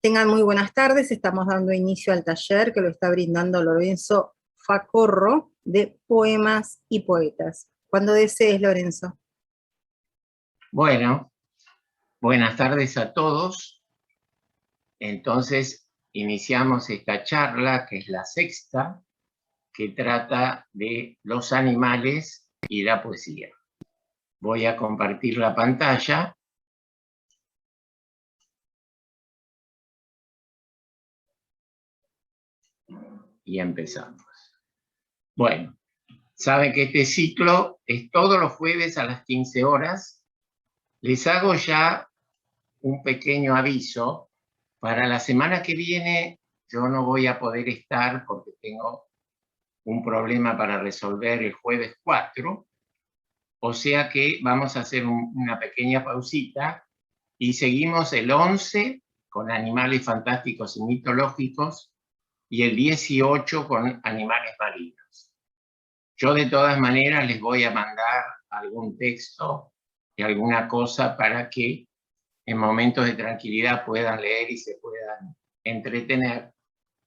Tengan muy buenas tardes, estamos dando inicio al taller que lo está brindando Lorenzo Facorro de Poemas y Poetas. Cuando desees, Lorenzo. Bueno, buenas tardes a todos. Entonces, iniciamos esta charla, que es la sexta, que trata de los animales y la poesía. Voy a compartir la pantalla. Y empezamos. Bueno, saben que este ciclo es todos los jueves a las 15 horas. Les hago ya un pequeño aviso. Para la semana que viene yo no voy a poder estar porque tengo un problema para resolver el jueves 4. O sea que vamos a hacer una pequeña pausita y seguimos el 11 con animales fantásticos y mitológicos y el 18 con animales marinos. Yo de todas maneras les voy a mandar algún texto y alguna cosa para que en momentos de tranquilidad puedan leer y se puedan entretener.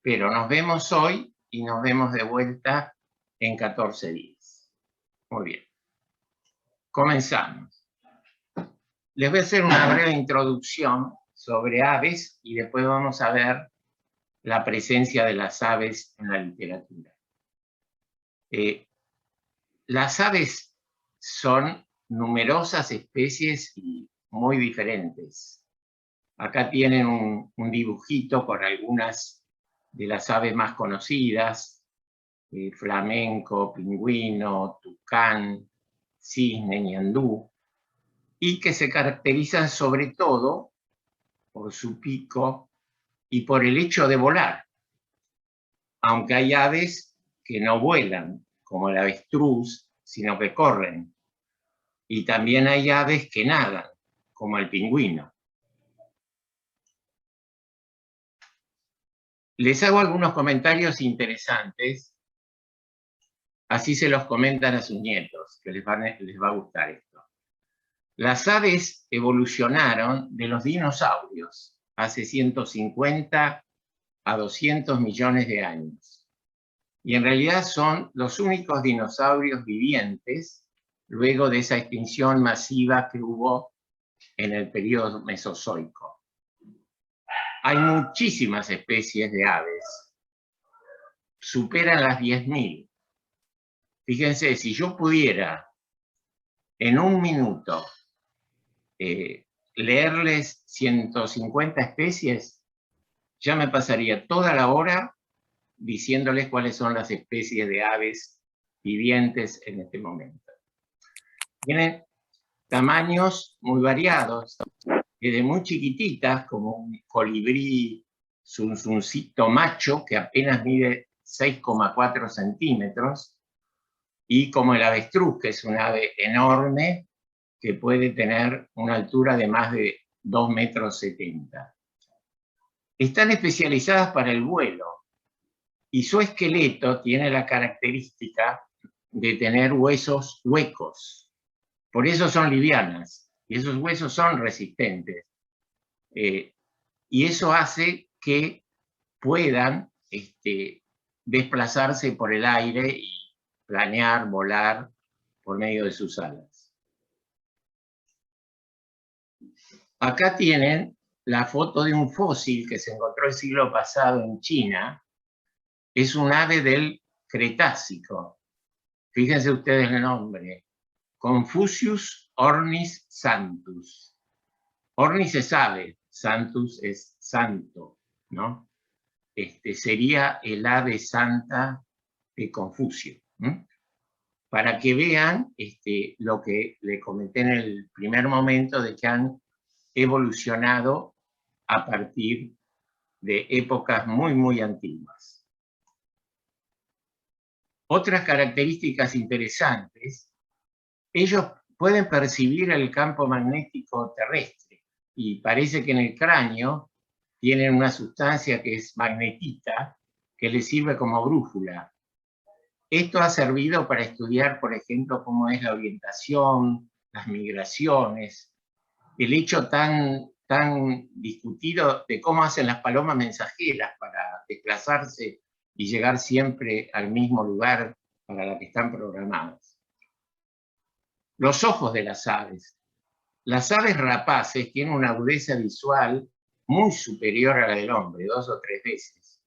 Pero nos vemos hoy y nos vemos de vuelta en 14 días. Muy bien. Comenzamos. Les voy a hacer una breve introducción sobre aves y después vamos a ver la presencia de las aves en la literatura. Las aves son numerosas especies y muy diferentes. Acá tienen un dibujito con algunas de las aves más conocidas: flamenco, pingüino, tucán, cisne, ñandú, y que se caracterizan sobre todo por su pico y por el hecho de volar. Aunque hay aves que no vuelan, como el avestruz, sino que corren. Y también hay aves que nadan, como el pingüino. Les hago algunos comentarios interesantes, así se los comentan a sus nietos, que les va a gustar esto. Las aves evolucionaron de los dinosaurios hace 150 a 200 millones de años. Y en realidad son los únicos dinosaurios vivientes luego de esa extinción masiva que hubo en el periodo mesozoico. Hay muchísimas especies de aves, superan las 10.000. Fíjense, si yo pudiera en un minuto leerles 150 especies, ya me pasaría toda la hora diciéndoles cuáles son las especies de aves vivientes en este momento. Tienen tamaños muy variados, desde muy chiquititas, como un colibrí zunzuncito macho, que apenas mide 6,4 centímetros, y como el avestruz, que es un ave enorme, que puede tener una altura de más de 2,70 metros. Están especializadas para el vuelo, y su esqueleto tiene la característica de tener huesos huecos. Por eso son livianas, y esos huesos son resistentes. Y eso hace que puedan desplazarse por el aire y planear, volar por medio de sus alas. Acá tienen la foto de un fósil que se encontró el siglo pasado en China. Es un ave del Cretácico. Fíjense ustedes el nombre: Confucius ornis santus. Ornis es ave, santus es santo, ¿no? Sería el ave santa de Confucio. Para que vean lo que le comenté en el primer momento, de que han evolucionado a partir de épocas muy, muy antiguas. Otras características interesantes: ellos pueden percibir el campo magnético terrestre, y parece que en el cráneo tienen una sustancia que es magnetita, que les sirve como brújula. Esto ha servido para estudiar, por ejemplo, cómo es la orientación, las migraciones, el hecho tan tan discutido de cómo hacen las palomas mensajeras para desplazarse y llegar siempre al mismo lugar para la que están programadas. Los ojos de las aves. Las aves rapaces tienen una agudeza visual muy superior a la del hombre, 2 o 3 veces.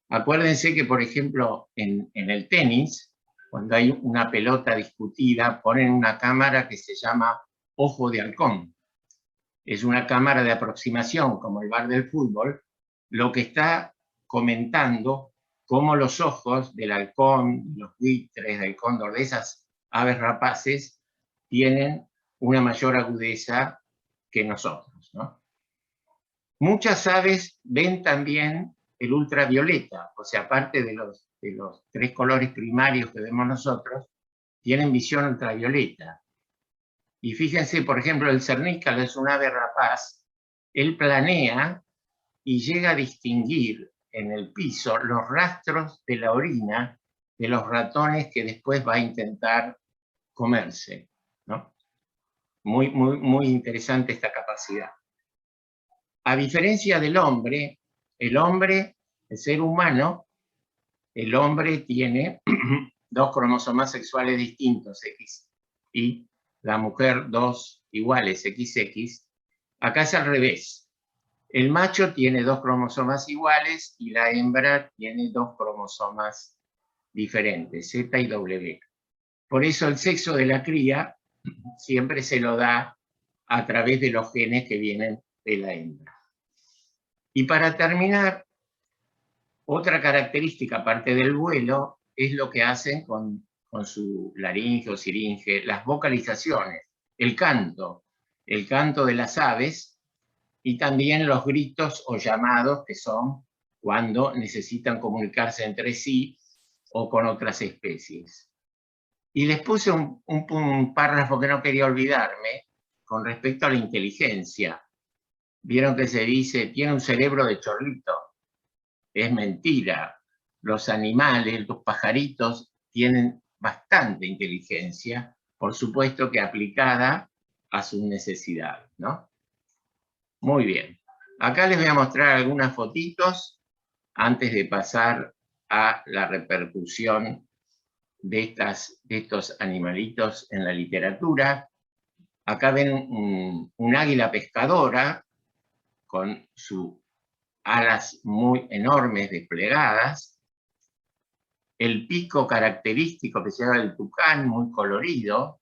Acuérdense que, por ejemplo, en el tenis, cuando hay una pelota discutida, ponen una cámara que se llama ojo de halcón. Es una cámara de aproximación, como el bar del fútbol, lo que está comentando cómo los ojos del halcón, los buitres, del cóndor, de esas aves rapaces, tienen una mayor agudeza que nosotros, ¿no? Muchas aves ven también el ultravioleta, o sea, aparte de los 3 colores primarios que vemos nosotros, tienen visión ultravioleta. Y fíjense, por ejemplo, el cernícalo es un ave rapaz, él planea y llega a distinguir en el piso los rastros de la orina de los ratones que después va a intentar comerse, ¿no? Muy interesante esta capacidad. A diferencia del hombre, el ser humano, el hombre tiene 2 cromosomas sexuales distintos, X, y la mujer 2 iguales, XX. Acá es al revés. El macho tiene 2 cromosomas iguales y la hembra tiene 2 cromosomas diferentes, Z y W. Por eso el sexo de la cría siempre se lo da a través de los genes que vienen de la hembra. Y para terminar, otra característica, aparte del vuelo, es lo que hacen con su laringe o siringe, las vocalizaciones, el canto de las aves, y también los gritos o llamados, que son cuando necesitan comunicarse entre sí o con otras especies. Y les puse un párrafo que no quería olvidarme con respecto a la inteligencia. Vieron que se dice, tiene un cerebro de chorlito. Es mentira. Los animales, los pajaritos, tienen bastante inteligencia, por supuesto que aplicada a sus necesidades, ¿no? Muy bien. Acá les voy a mostrar algunas fotitos antes de pasar a la repercusión de estos animalitos en la literatura. Acá ven un águila pescadora con sus alas muy enormes desplegadas, el pico característico que se llama el tucán, muy colorido.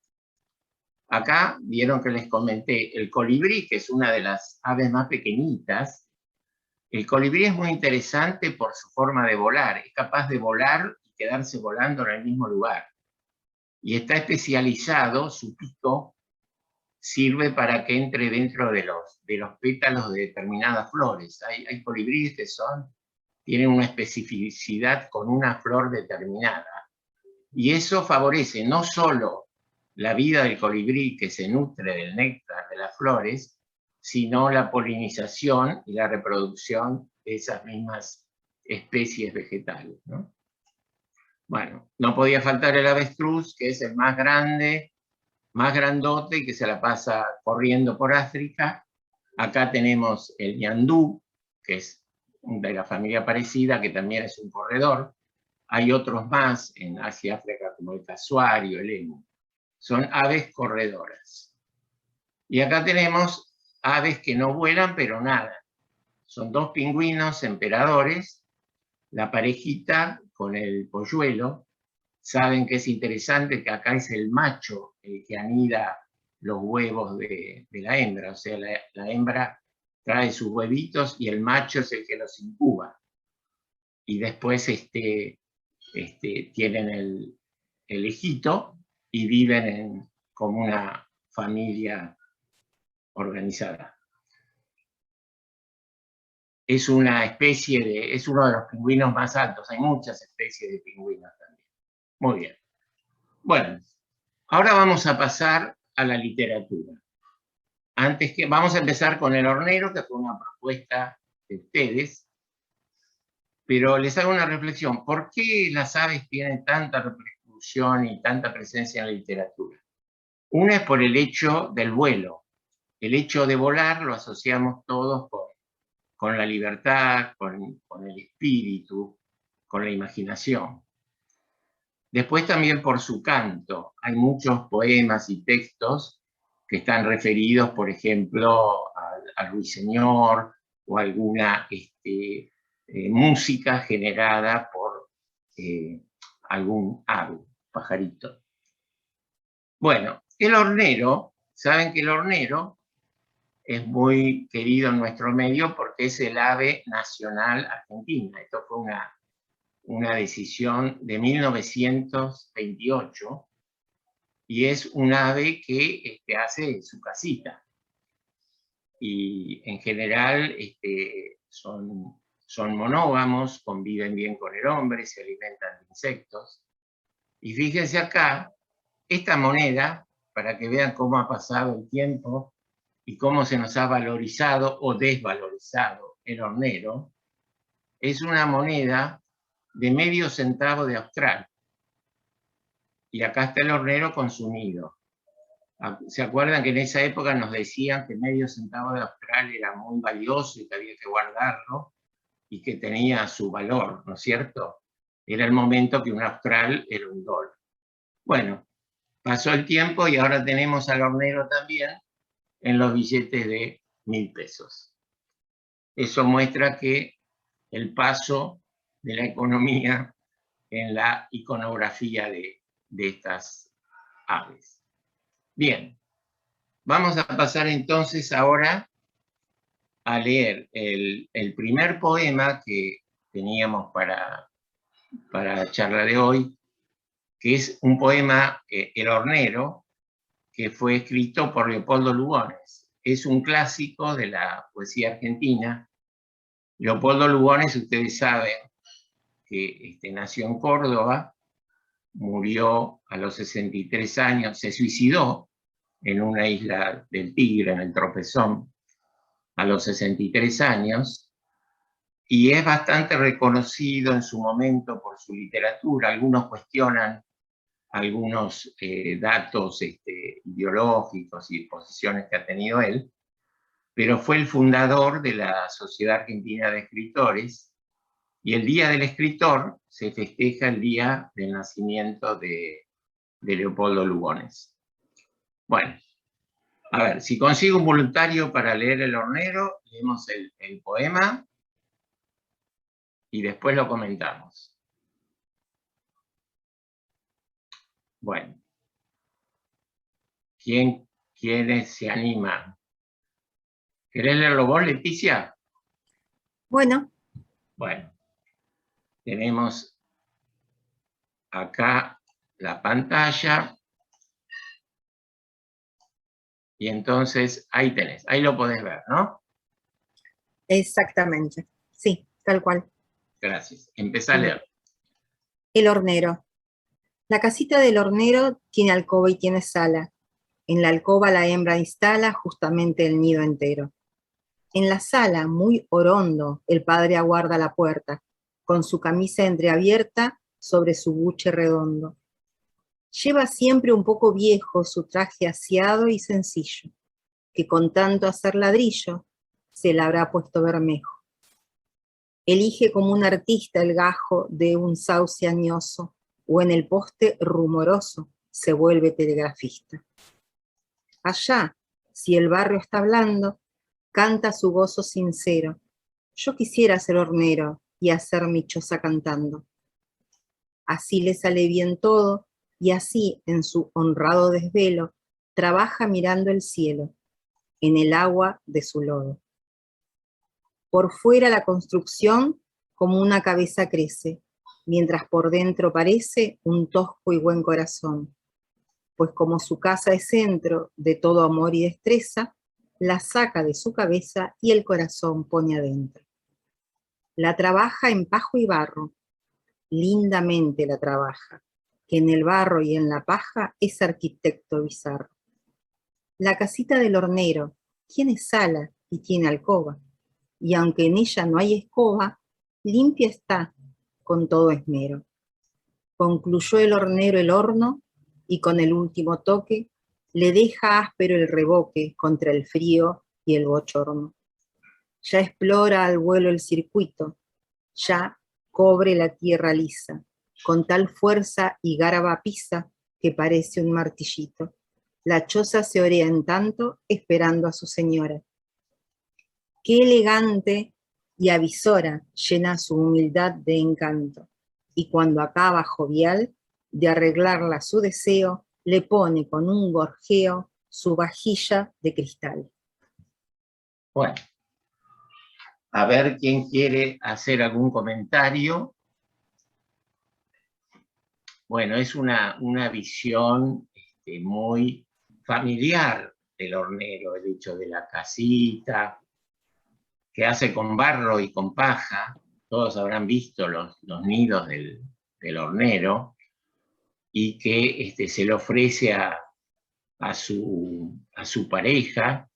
Acá vieron que les comenté el colibrí, que es una de las aves más pequeñitas. El colibrí es muy interesante por su forma de volar, es capaz de volar y quedarse volando en el mismo lugar. Y está especializado, su pico sirve para que entre dentro de los pétalos de determinadas flores. Hay colibríes que tienen una especificidad con una flor determinada. Y eso favorece no solo la vida del colibrí que se nutre del néctar de las flores, sino la polinización y la reproducción de esas mismas especies vegetales, ¿no? Bueno, no podía faltar el avestruz, que es el más grande, más grandote y que se la pasa corriendo por África. Acá tenemos el ñandú, que es de la familia parecida, que también es un corredor. Hay otros más en Asia y África, como el casuario, el emu. Son aves corredoras. Y acá tenemos aves que no vuelan, pero nadan. Son 2 pingüinos emperadores, la parejita con el polluelo. Saben que es interesante que acá es el macho el que anida los huevos de la hembra, o sea, la hembra trae sus huevitos y el macho es el que los incuba. Y después tienen el hijito y viven como una familia organizada. Es una especie es uno de los pingüinos más altos, hay muchas especies de pingüinos también. Muy bien. Bueno, ahora vamos a pasar a la literatura. Vamos a empezar con el hornero, que fue una propuesta de ustedes, pero les hago una reflexión. ¿Por qué las aves tienen tanta repercusión y tanta presencia en la literatura? Una es por el hecho del vuelo. el hecho de volar lo asociamos todos con la libertad, con el espíritu, con la imaginación. Después también por su canto. Hay muchos poemas y textos que están referidos, por ejemplo, al ruiseñor o alguna música generada por algún ave, pajarito. Bueno, el hornero, saben que el hornero es muy querido en nuestro medio porque es el ave nacional argentina. Esto fue una decisión de 1928 y es un ave que hace su casita. Y en general son monógamos, conviven bien con el hombre, se alimentan de insectos. Y fíjense acá, esta moneda, para que vean cómo ha pasado el tiempo y cómo se nos ha valorizado o desvalorizado el hornero, es una moneda de medio centavo de austral. Y acá está el hornero con su nido. ¿Se acuerdan que en esa época nos decían que medio centavo de austral era muy valioso y que había que guardarlo y que tenía su valor, ¿no es cierto? Era el momento que un austral era un dólar. Bueno, pasó el tiempo y ahora tenemos al hornero también en los billetes de 1000 pesos. Eso muestra que el paso de la economía en la iconografía de estas aves. Bien, vamos a pasar entonces ahora a leer el primer poema que teníamos para la charla de hoy, que es un poema, El hornero, que fue escrito por Leopoldo Lugones. Es un clásico de la poesía argentina. Leopoldo Lugones, ustedes saben que nació en Córdoba, murió a los 63 años, se suicidó en una isla del Tigre, en el Tropezón, a los 63 años, y es bastante reconocido en su momento por su literatura. Algunos cuestionan algunos datos ideológicos y posiciones que ha tenido él, pero fue el fundador de la Sociedad Argentina de Escritores, y el Día del Escritor se festeja el día del nacimiento de Leopoldo Lugones. Bueno, a ver, si consigo un voluntario para leer El hornero, leemos el poema y después lo comentamos. Bueno, ¿quiénes se animan? ¿Querés leerlo vos, Leticia? Bueno. Bueno, tenemos acá la pantalla. Y entonces ahí tenés, ahí lo podés ver, ¿no? Exactamente, sí, tal cual. Gracias. Empezá a leer. El hornero. La casita del hornero tiene alcoba y tiene sala. En la alcoba la hembra instala justamente el nido entero. En la sala, muy orondo, el padre aguarda la puerta, con su camisa entreabierta sobre su buche redondo. Lleva siempre un poco viejo su traje aseado y sencillo, que con tanto hacer ladrillo se le habrá puesto bermejo. Elige como un artista el gajo de un sauce añoso, o en el poste rumoroso se vuelve telegrafista. Allá, si el barrio está hablando, canta su gozo sincero. Yo quisiera ser hornero y hacer mi choza cantando. Así le sale bien todo, y así, en su honrado desvelo, trabaja mirando el cielo, en el agua de su lodo. Por fuera la construcción como una cabeza crece, mientras por dentro parece un tosco y buen corazón. Pues como su casa es centro de todo amor y destreza, la saca de su cabeza y el corazón pone adentro. La trabaja en pajo y barro, lindamente la trabaja, que en el barro y en la paja es arquitecto bizarro. La casita del hornero tiene sala y tiene alcoba, y aunque en ella no hay escoba, limpia está con todo esmero. Concluyó el hornero el horno, y con el último toque le deja áspero el revoque contra el frío y el bochorno. Ya explora al vuelo el circuito, ya cobre la tierra lisa, con tal fuerza y garba pisa que parece un martillito. La choza se orea en tanto, esperando a su señora. Qué elegante y avisora llena su humildad de encanto, y cuando acaba jovial de arreglarla su deseo, le pone con un gorjeo su vajilla de cristal. Bueno, a ver quién quiere hacer algún comentario. Bueno, es una visión muy familiar del hornero, el hecho de la casita, que hace con barro y con paja. Todos habrán visto los nidos del hornero, y que se le ofrece a su pareja.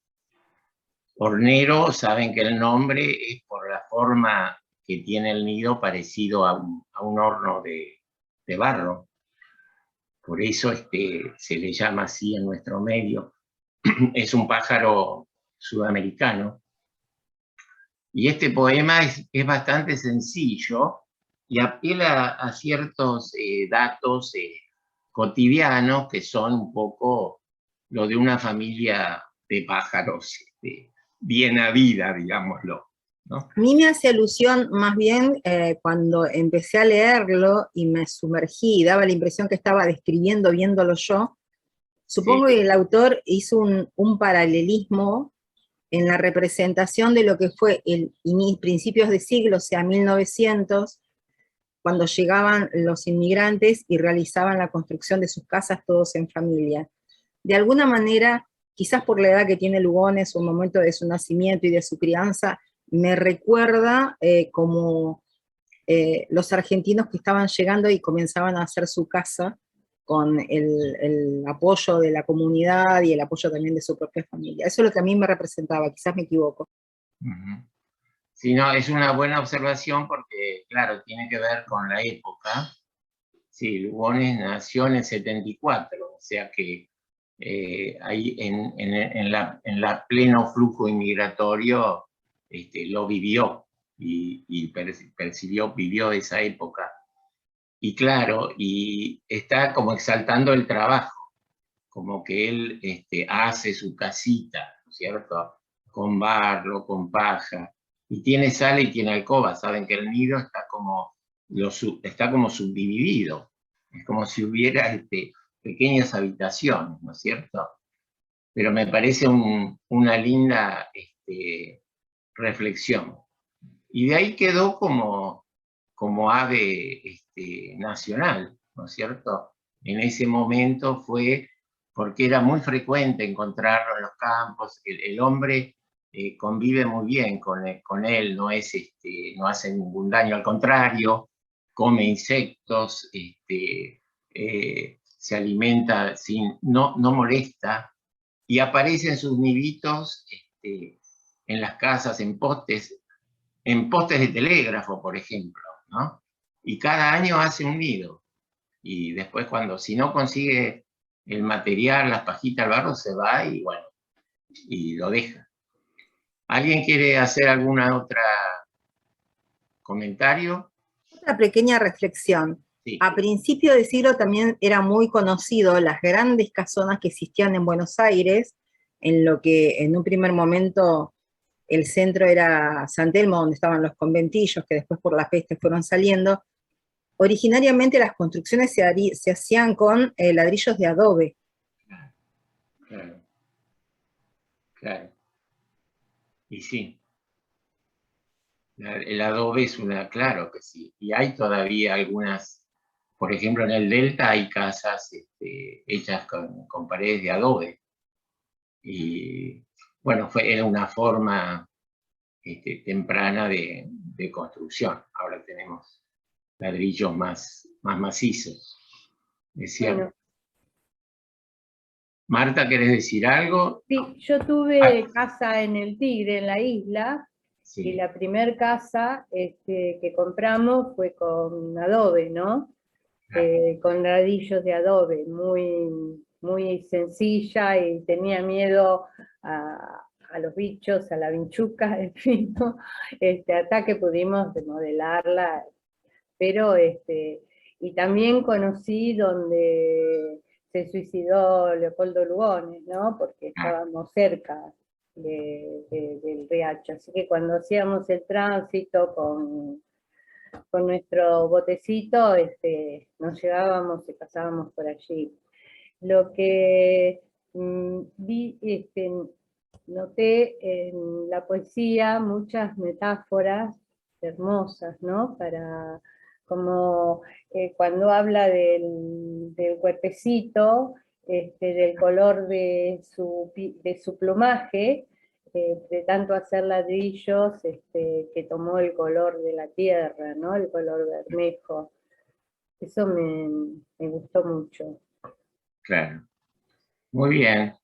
Hornero, saben que el nombre es por la forma que tiene el nido, parecido a un horno de barro. Por eso se le llama así en nuestro medio. Es un pájaro sudamericano. Y este poema es bastante sencillo y apela a ciertos datos cotidianos que son un poco lo de una familia de pájaros bien habida, digámoslo, ¿no? A mí me hace alusión más bien cuando empecé a leerlo y me sumergí, daba la impresión que estaba describiendo, viéndolo yo. Supongo Sí. que el autor hizo un paralelismo en la representación de lo que fue el principios de siglo, o sea, 1900, cuando llegaban los inmigrantes y realizaban la construcción de sus casas todos en familia. De alguna manera, quizás por la edad que tiene Lugones o el momento de su nacimiento y de su crianza, me recuerda como los argentinos que estaban llegando y comenzaban a hacer su casa con el apoyo de la comunidad y el apoyo también de su propia familia. Eso es lo que a mí me representaba, quizás me equivoco. Sí, no, es una buena observación porque, claro, tiene que ver con la época. Sí, Lugones nació en el 74, o sea que ahí en la pleno flujo inmigratorio lo vivió y percibió, vivió esa época. Y claro, y está como exaltando el trabajo, como que él hace su casita, ¿no es cierto? Con barro, con paja, y tiene sala y tiene alcoba. Saben que el nido está como subdividido, es como si hubiera pequeñas habitaciones, ¿no es cierto? Pero me parece una linda reflexión. Y de ahí quedó como ave nacional, ¿no es cierto? En ese momento fue porque era muy frecuente encontrarlo en los campos. El hombre convive muy bien con él, no hace ningún daño, al contrario, come insectos, se alimenta, no molesta, y aparecen sus niditos en las casas, en postes de telégrafo, por ejemplo, ¿no? Y cada año hace un nido. Y después si no consigue el material, las pajitas, el barro, se va y bueno, y lo deja. ¿Alguien quiere hacer alguna otra comentario? Otra pequeña reflexión. Sí. A principio de siglo también era muy conocido las grandes casonas que existían en Buenos Aires, en lo que en un primer momento el centro era San Telmo, donde estaban los conventillos, que después por la peste fueron saliendo. Originariamente las construcciones se hacían con ladrillos de adobe. Claro, claro. Y sí, el adobe es claro que sí. Y hay todavía algunas, por ejemplo, en el Delta hay casas hechas con paredes de adobe. Y bueno, era una forma temprana de construcción. Ahora tenemos ladrillos más macizos, es cierto. Bueno, Marta, ¿querés decir algo? sí, yo tuve casa en el Tigre, en la isla, Sí. y la primer casa que compramos fue con adobe, ¿no? Con ladrillos de adobe, muy, muy sencilla y tenía miedo a los bichos, a la vinchuca, en fin, ¿no? Hasta que pudimos modelarla, pero y también conocí donde se suicidó Leopoldo Lugones, ¿no? Porque estábamos cerca del Riacho, así que cuando hacíamos el tránsito con nuestro botecito, nos llevábamos y pasábamos por allí. Lo que noté en la poesía muchas metáforas hermosas, ¿no? Como cuando habla del cuerpecito, del color de su plumaje, de tanto hacer ladrillos, que tomó el color de la tierra, ¿no? El color bermejo. Eso me gustó mucho. Claro. Muy bien.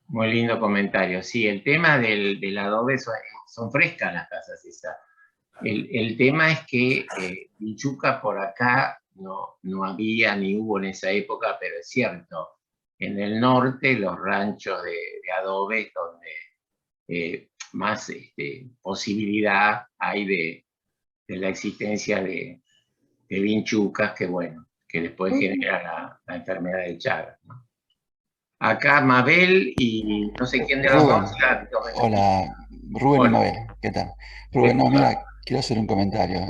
Muy lindo comentario. Sí, el tema del adobe son frescas las casas esas. El tema es que vinchuca por acá no había ni hubo en esa época, pero es cierto. En el norte los ranchos de adobe donde más posibilidad hay de la existencia de vinchucas que, bueno, que después genera la enfermedad de Chagas, ¿no? Acá Mabel y no sé quién de los Rubén, dos. hola, Rubén y Hola. Mabel, ¿qué tal? Rubén, no, mira, quiero hacer un comentario.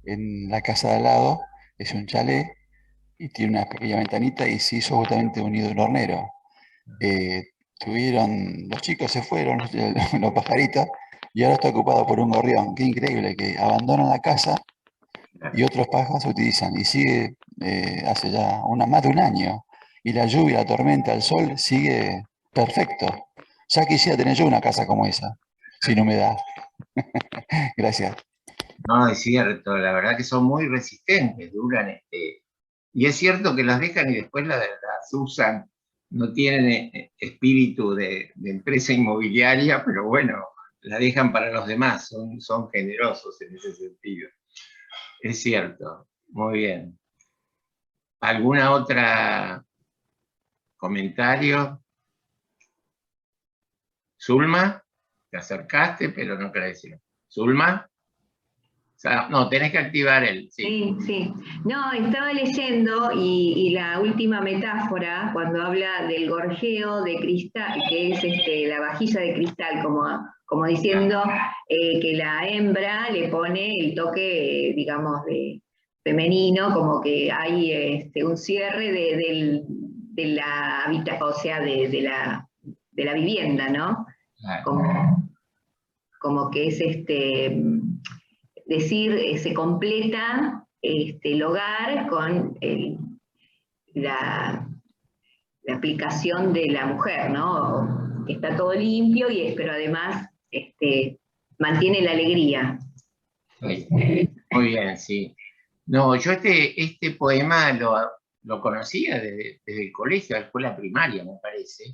En la casa de al lado es un chalet y tiene una pequeña ventanita y se hizo justamente un nido de un hornero. Los chicos se fueron, los pajaritos, y ahora está ocupado por un gorrión. Qué increíble que abandonan la casa y otros pájaros se utilizan. Y sigue hace ya más de un año. Y la lluvia, la tormenta, el sol sigue perfecto. Ya quisiera tener yo una casa como esa, sin humedad. Gracias. No, es cierto, la verdad que son muy resistentes, duran y es cierto que las dejan y después las usan, no tienen espíritu de empresa inmobiliaria, pero bueno, la dejan para los demás, son generosos en ese sentido. Es cierto, muy bien. ¿Alguna otra comentario? Zulma, te acercaste, pero no querés decir. ¿Zulma? O sea, no, tenés que activar el... Sí, sí. No, estaba leyendo y la última metáfora, cuando habla del gorjeo de cristal, que es la vajilla de cristal, como diciendo que la hembra le pone el toque, digamos, de femenino, como que hay un cierre de la habitación, o sea, de la vivienda, ¿no? Como que es decir, se completa el hogar con la aplicación de la mujer, ¿no? Está todo limpio, pero además mantiene la alegría. Muy bien, sí. No, yo este poema lo conocía desde el colegio, la escuela primaria, me parece,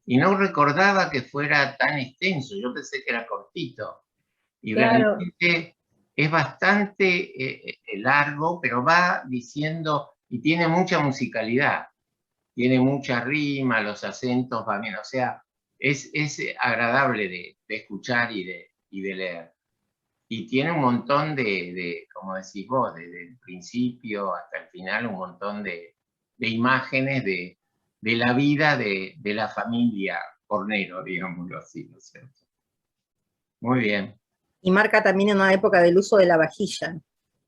y no recordaba que fuera tan extenso, yo pensé que era cortito, y Claro. realmente es bastante largo, pero va diciendo, y tiene mucha musicalidad, tiene mucha rima, los acentos van bien, o sea, es agradable de escuchar y de leer. Y tiene un montón como decís vos, desde el principio hasta el final, un montón de imágenes de la vida de la familia Hornero, digámoslo así, ¿no es cierto? Muy bien. Y marca también una época del uso de la vajilla.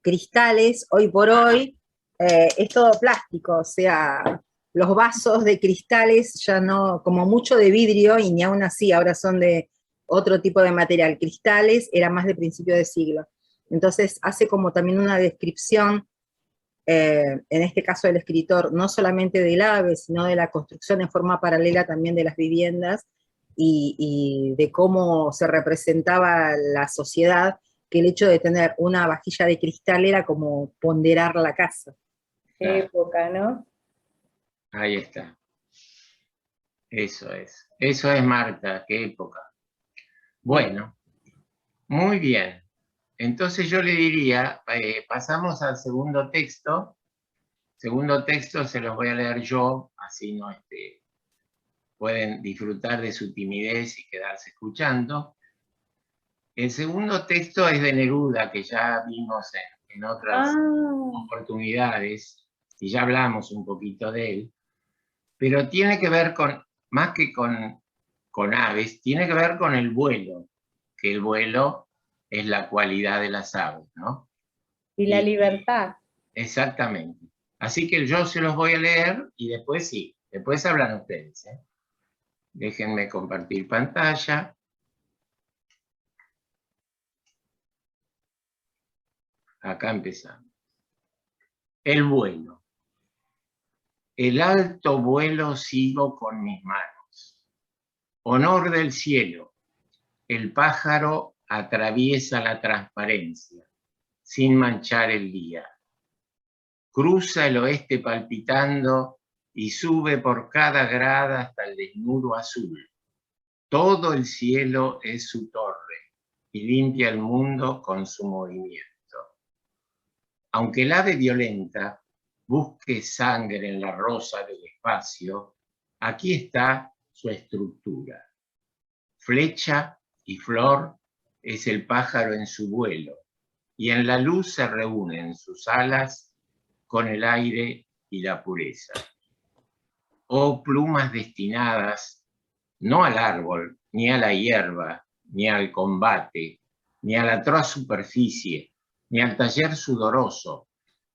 Cristales, hoy por hoy, es todo plástico, o sea, los vasos de cristales ya no, como mucho de vidrio, y ni aún así, ahora son de otro tipo de material. Cristales era más de principio de siglo. Entonces hace como también una descripción, en este caso del escritor, no solamente del ave, sino de la construcción en forma paralela también de las viviendas, y de cómo se representaba la sociedad, que el hecho de tener una vajilla de cristal era como ponderar la casa. Qué época, ¿no? Ahí está. Eso es, Marta, qué época. Bueno, muy bien. Entonces yo le diría, pasamos al segundo texto, segundo texto se los voy a leer yo, así no pueden disfrutar de su timidez y quedarse escuchando. El segundo texto es de Neruda, que ya vimos en otras oportunidades, y ya hablamos un poquito de él, pero tiene que ver con, más que con aves, tiene que ver con el vuelo, que el vuelo es la cualidad de las aves, ¿no? Y la libertad. Exactamente. Así que yo se los voy a leer y después sí, después hablan ustedes, ¿eh? Déjenme compartir pantalla. Acá empezamos. El vuelo. El alto vuelo sigo con mis manos. Honor del cielo. El pájaro atraviesa la transparencia, sin manchar el día. Cruza el oeste palpitando y sube por cada grada hasta el desnudo azul. Todo el cielo es su torre y limpia el mundo con su movimiento. Aunque el ave violenta busque sangre en la rosa del espacio, aquí está su estructura. Flecha y flor es el pájaro en su vuelo, y en la luz se reúnen sus alas con el aire y la pureza. Oh plumas destinadas no al árbol, ni a la hierba, ni al combate, ni a la atroz superficie, ni al taller sudoroso,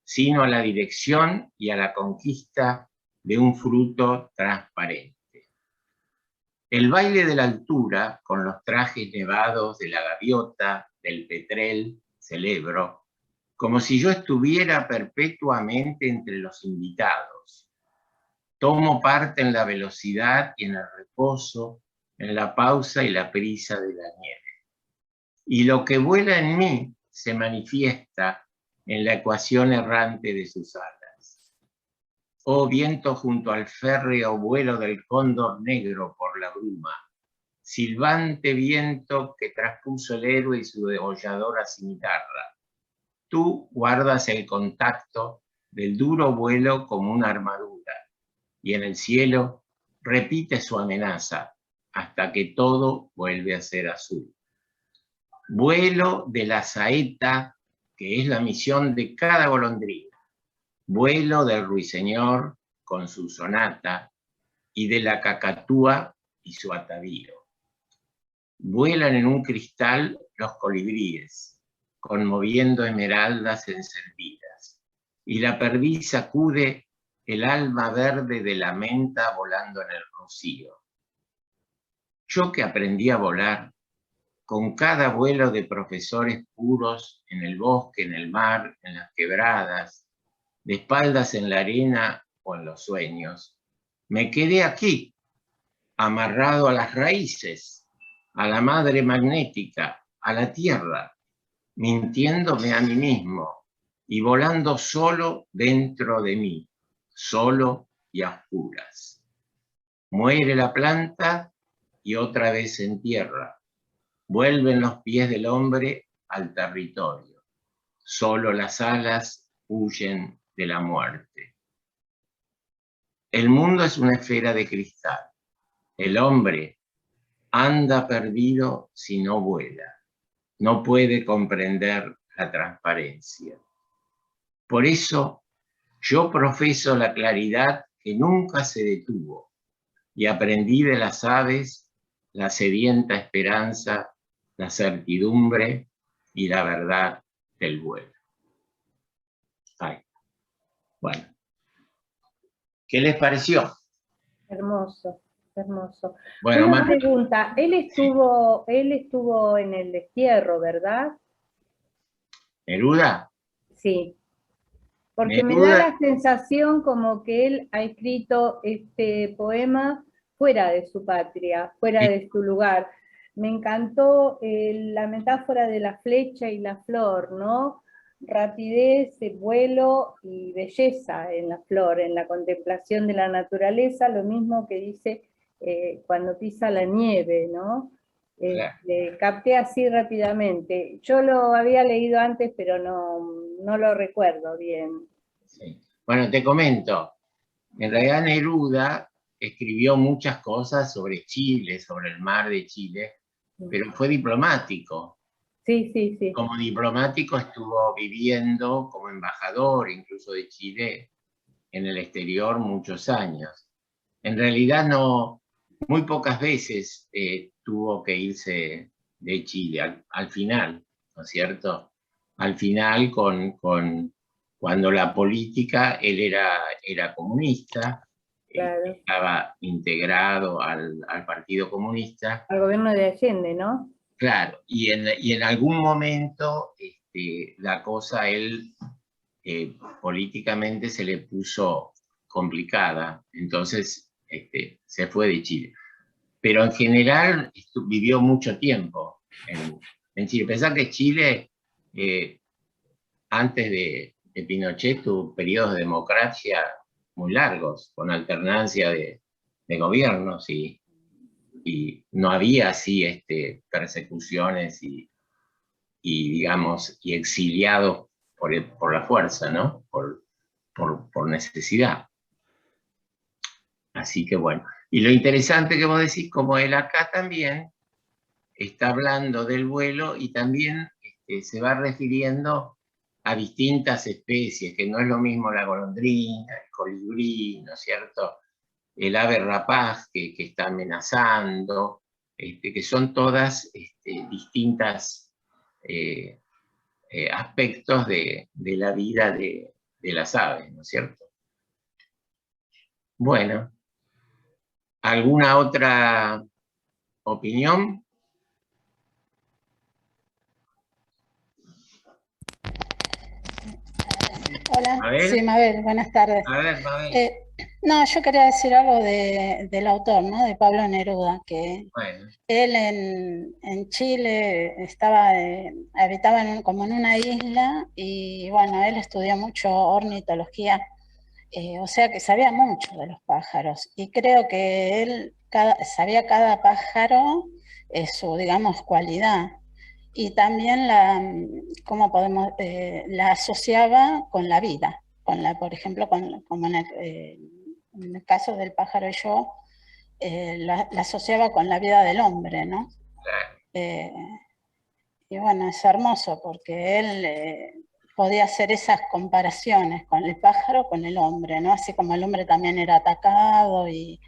sino a la dirección y a la conquista de un fruto transparente. El baile de la altura, con los trajes nevados de la gaviota, del petrel, celebro, como si yo estuviera perpetuamente entre los invitados. Tomo parte en la velocidad y en el reposo, en la pausa y la prisa de la nieve. Y lo que vuela en mí se manifiesta en la ecuación errante de sus alas. Oh viento junto al férreo vuelo del cóndor negro por la bruma, silbante viento que traspuso el héroe y su degolladora cimitarra. Tú guardas el contacto del duro vuelo como una armadura, y en el cielo repite su amenaza hasta que todo vuelve a ser azul. Vuelo de la saeta, que es la misión de cada golondrina. Vuelo del ruiseñor con su sonata y de la cacatúa y su atavío. Vuelan en un cristal los colibríes, conmoviendo esmeraldas encendidas, y la perdiz sacude el alma verde de la menta volando en el rocío. Yo que aprendí a volar, con cada vuelo de profesores puros en el bosque, en el mar, en las quebradas, de espaldas en la arena o en los sueños, me quedé aquí, amarrado a las raíces, a la madre magnética, a la tierra, mintiéndome a mí mismo y volando solo dentro de mí, solo y a oscuras. Muere la planta y otra vez se entierra. Vuelven los pies del hombre al territorio. Solo las alas huyen de la muerte. El mundo es una esfera de cristal. El hombre anda perdido si no vuela. No puede comprender la transparencia. Por eso yo profeso la claridad que nunca se detuvo y aprendí de las aves la sedienta esperanza, la certidumbre y la verdad del vuelo. Ay. Bueno, ¿qué les pareció? Hermoso, hermoso. Bueno, Una pregunta, él estuvo en el destierro, ¿verdad? ¿Neruda? Sí. Porque me Neruda, da la sensación como que él ha escrito este poema fuera de su patria, fuera de su lugar. Me encantó la metáfora de la flecha y la flor, ¿no? Rapidez, vuelo y belleza en la flor, en la contemplación de la naturaleza, lo mismo que dice cuando pisa la nieve, ¿no? claro. Capté así rápidamente. Yo lo había leído antes, pero no lo recuerdo bien. Sí. Bueno, te comento. En realidad Neruda escribió muchas cosas sobre Chile, sobre el mar de Chile, pero fue diplomático. Sí, sí, sí. Como diplomático estuvo viviendo como embajador incluso de Chile en el exterior muchos años. En realidad no, muy pocas veces tuvo que irse de Chile, al final, ¿no es cierto? Al final, cuando la política, él era comunista, Claro. estaba integrado al Partido Comunista. Al gobierno de Allende, ¿no? Claro, y en algún momento la cosa a él políticamente se le puso complicada, entonces se fue de Chile. Pero en general vivió mucho tiempo en Chile. Pensá que Chile, antes de Pinochet, tuvo periodos de democracia muy largos, con alternancia de gobiernos, y no había así persecuciones digamos, y exiliados por la fuerza, ¿no? Por necesidad. Así que bueno. Y lo interesante que vos decís, como él acá también está hablando del vuelo y también se va refiriendo a distintas especies, que no es lo mismo la golondrina, el colibrí, ¿no es cierto? El ave rapaz que está amenazando, que son todas distintas aspectos de la vida de las aves, ¿no es cierto? Bueno, ¿alguna otra opinión? Hola, Mabel. sí, Mabel, buenas tardes. A ver, Mabel. No, yo quería decir algo del autor, ¿no? De Pablo Neruda, que Bueno, él en Chile habitaba como en una isla y bueno, él estudió mucho ornitología, o sea que sabía mucho de los pájaros y creo que él sabía cada pájaro su, digamos, cualidad. Y también ¿cómo podemos? La asociaba con la vida, por ejemplo, como en el caso del pájaro y yo, la asociaba con la vida del hombre, ¿no? claro. Y bueno, es hermoso porque él podía hacer esas comparaciones con el pájaro, con el hombre, ¿no? Así como el hombre también era atacado y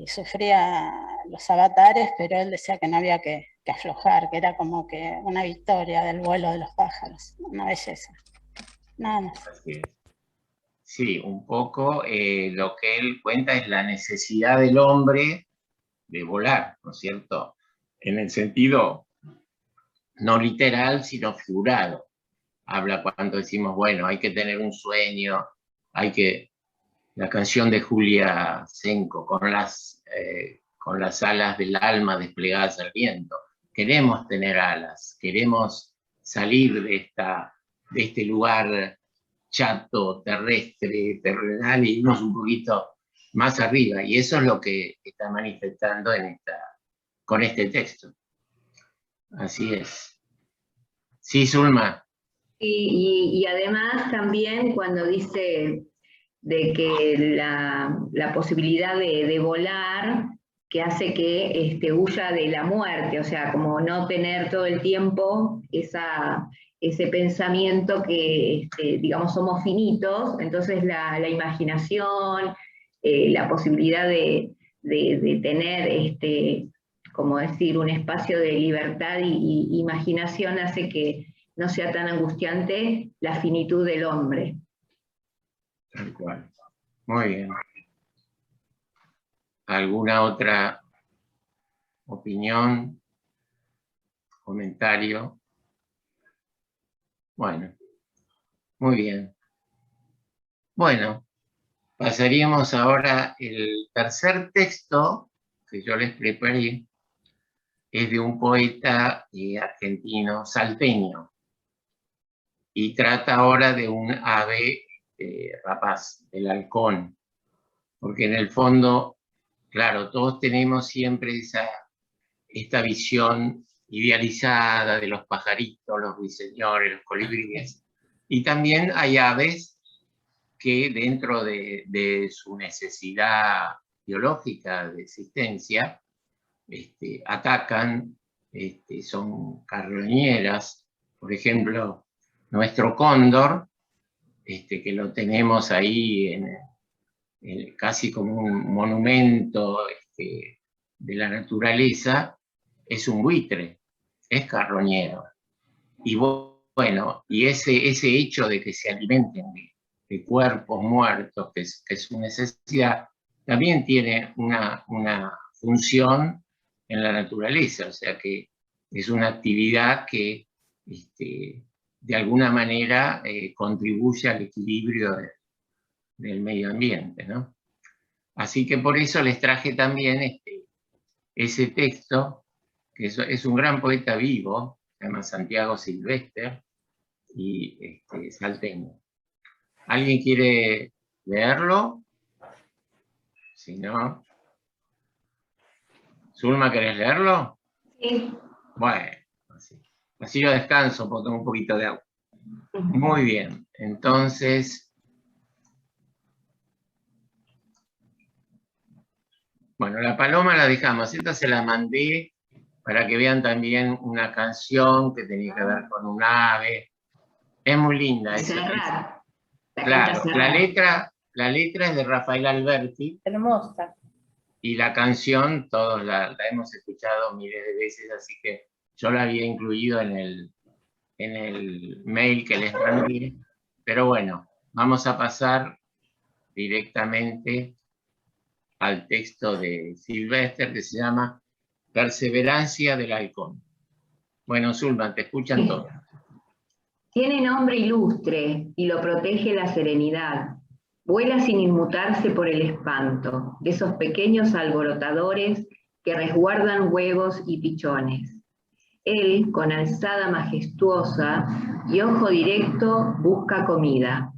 sufría los avatares, pero él decía que no había que aflojar, que era como que una victoria del vuelo de los pájaros, una belleza. Nada más. Así es. Sí, un poco lo que él cuenta es la necesidad del hombre de volar, ¿no es cierto? En el sentido no literal, sino figurado. Habla cuando decimos, bueno, hay que tener un sueño, la canción de Julia Senko, con las alas del alma desplegadas al viento. Queremos tener alas, queremos salir de este lugar chato, terrestre, terrenal, y irnos un poquito más arriba. Y eso es lo que está manifestando con este texto. Así es. Sí, Zulma. Y además también cuando dice de que la posibilidad de volar que hace que huya de la muerte, o sea, como no tener todo el tiempo ese pensamiento que, digamos, somos finitos, entonces la imaginación, la posibilidad de tener, como decir, un espacio de libertad y imaginación hace que no sea tan angustiante la finitud del hombre. Tal cual. Muy bien. ¿Alguna otra opinión, comentario? Bueno, muy bien. Bueno, pasaríamos ahora el tercer texto que yo les preparé. Es de un poeta argentino, salteño, y trata ahora de un ave rapaz, del halcón, porque en el fondo, claro, todos tenemos siempre esta visión idealizada de los pajaritos, los ruiseñores, los colibríes, y también hay aves que dentro de su necesidad biológica de existencia, atacan, son carroñeras. Por ejemplo, nuestro cóndor, que lo tenemos ahí casi como un monumento de la naturaleza, es un buitre, es carroñero. Y bueno, y ese hecho de que se alimenten de cuerpos muertos, que es su necesidad, también tiene una función en la naturaleza, o sea que es una actividad que de alguna manera contribuye al equilibrio del medio ambiente, ¿no? Así que por eso les traje también ese texto, que es un gran poeta vivo, se llama Santiago Silvestre, y salteño. ¿Alguien quiere leerlo? Si no... Zulma, ¿querés leerlo? Sí. Bueno, así yo descanso, porque tengo un poquito de agua. Muy bien, entonces... Bueno, la paloma la dejamos. Esta se la mandé para que vean también una canción que tenía que ver con un ave. Es muy linda. Serrat. Claro, la letra es de Rafael Alberti. Hermosa. Y la canción todos la hemos escuchado miles de veces, así que yo la había incluido en el mail que les mandé. Pero bueno, vamos a pasar directamente al texto de Silvestre, que se llama Perseverancia del halcón. Bueno, Zulma, te escuchan todos. Tiene nombre ilustre y lo protege la serenidad. Vuela sin inmutarse por el espanto de esos pequeños alborotadores que resguardan huevos y pichones. Él, con alzada majestuosa y ojo directo, busca comida.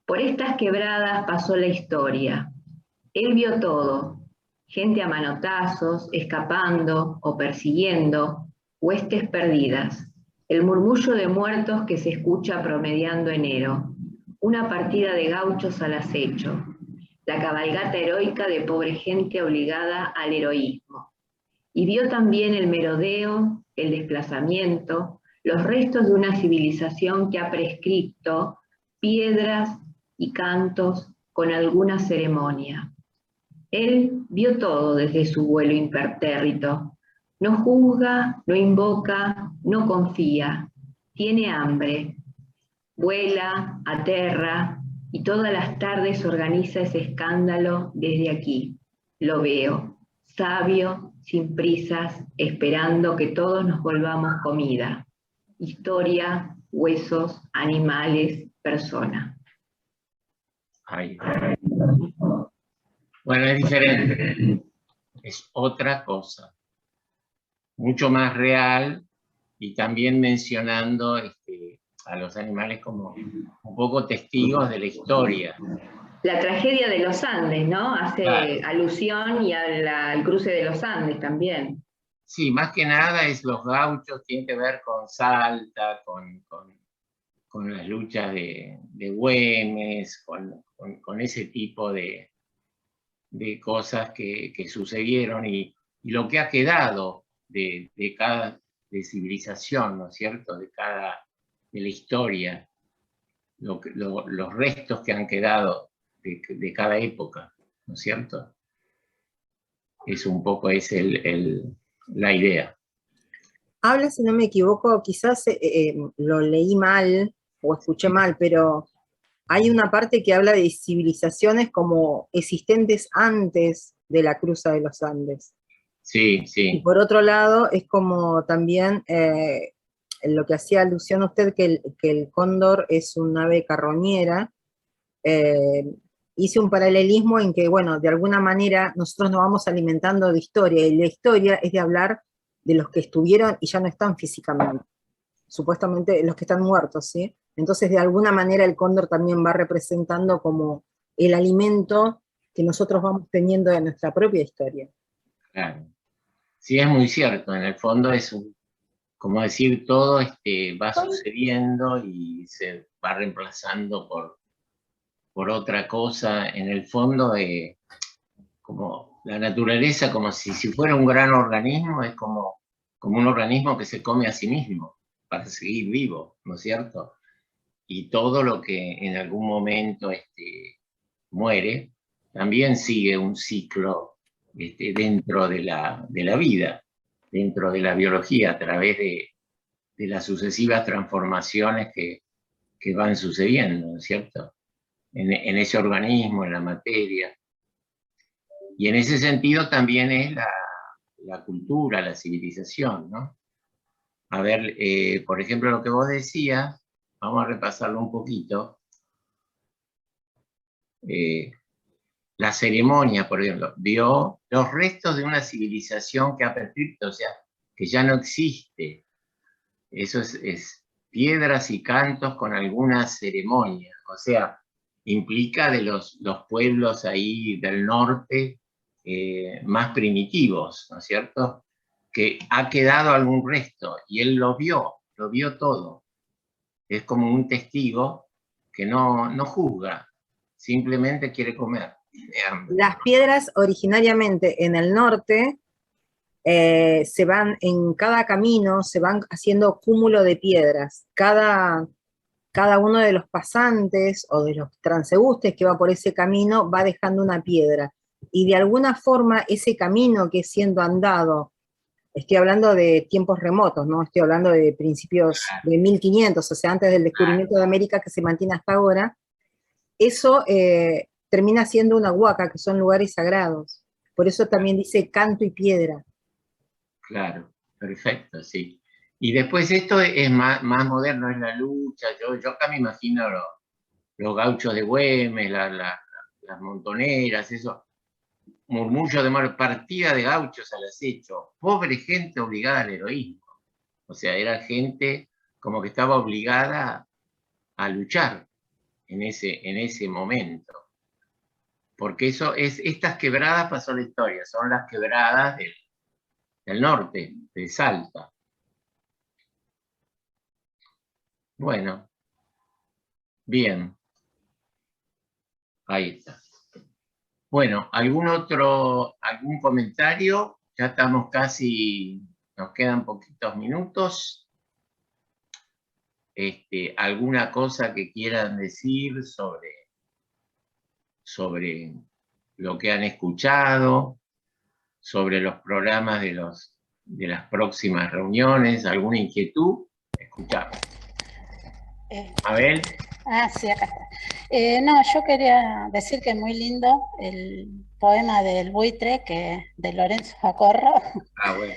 Por estas quebradas pasó la historia. Él vio todo, gente a manotazos, escapando o persiguiendo, huestes perdidas, el murmullo de muertos que se escucha promediando enero, una partida de gauchos al acecho, la cabalgata heroica de pobre gente obligada al heroísmo. Y vio también el merodeo, el desplazamiento, los restos de una civilización que ha prescripto piedras y cantos con alguna ceremonia. Él vio todo desde su vuelo impertérrito. No juzga, no invoca, no confía. Tiene hambre. Vuela, aterra, y todas las tardes organiza ese escándalo desde aquí. Lo veo, sabio, sin prisas, esperando que todos nos volvamos comida. Historia, huesos, animales, persona. Ay. Bueno, es diferente, es otra cosa, mucho más real, y también mencionando a los animales como un poco testigos de la historia. La tragedia de los Andes, ¿no? Hace Claro. alusión y al cruce de los Andes también. Sí, más que nada es los gauchos, tiene que ver con Salta, con las luchas de Güemes, con ese tipo de cosas que sucedieron y lo que ha quedado de civilización, ¿no es cierto? De la historia, los restos que han quedado de cada época, ¿no es cierto? Es un poco la idea. Habla, si no me equivoco, quizás lo leí mal o escuché mal, pero hay una parte que habla de civilizaciones como existentes antes de la cruza de los Andes. Sí, sí. Y por otro lado, es como también lo que hacía alusión a usted, que el cóndor es un ave carroñera. Hice un paralelismo en que, bueno, de alguna manera nosotros nos vamos alimentando de historia, y la historia es de hablar de los que estuvieron y ya no están físicamente, supuestamente los que están muertos, ¿sí? Entonces, de alguna manera el cóndor también va representando como el alimento que nosotros vamos teniendo de nuestra propia historia. Claro. Sí, es muy cierto. En el fondo es como decir, todo va sucediendo y se va reemplazando por otra cosa, en el fondo, como la naturaleza, como si fuera un gran organismo, es como un organismo que se come a sí mismo para seguir vivo, ¿no es cierto? Y todo lo que en algún momento muere, también sigue un ciclo dentro de la vida, dentro de la biología, a través de las sucesivas transformaciones que van sucediendo, ¿no es cierto? En ese organismo, en la materia. Y en ese sentido también es la cultura, la civilización, ¿no? A ver, por ejemplo, lo que vos decías, vamos a repasarlo un poquito. La ceremonia, por ejemplo, vio los restos de una civilización que ha prescrito, o sea, que ya no existe. Eso es piedras y cantos con alguna ceremonia, o sea, implica de los pueblos ahí del norte más primitivos, ¿no es cierto? Que ha quedado algún resto, y él lo vio todo. Es como un testigo que no juzga, simplemente quiere comer. Las piedras originariamente en el norte se van, en cada camino se van haciendo cúmulo de piedras. Cada uno de los pasantes o de los transeúntes que va por ese camino va dejando una piedra. Y de alguna forma ese camino que es siendo andado, estoy hablando de tiempos remotos, no estoy hablando de principios de 1500, o sea, antes del descubrimiento de América, que se mantiene hasta ahora, eso termina siendo una huaca, que son lugares sagrados. Por eso también dice canto y piedra. Claro, perfecto, sí. Y después esto es más moderno, es la lucha. Yo acá me imagino los gauchos de Güemes, las montoneras, eso. Murmullo de mar, partida de gauchos al acecho, pobre gente obligada al heroísmo. O sea, era gente como que estaba obligada a luchar en ese momento. Porque estas quebradas pasó la historia, son las quebradas del norte, de Salta. Bueno, bien. Ahí está. Bueno, algún comentario? Ya estamos casi, nos quedan poquitos minutos. ¿Alguna cosa que quieran decir sobre lo que han escuchado, sobre los programas de las próximas reuniones? ¿Alguna inquietud? Escuchamos. Abel. Sí, acá está. No, yo quería decir que es muy lindo el poema del buitre, de Lorenzo Jacorro, Bueno.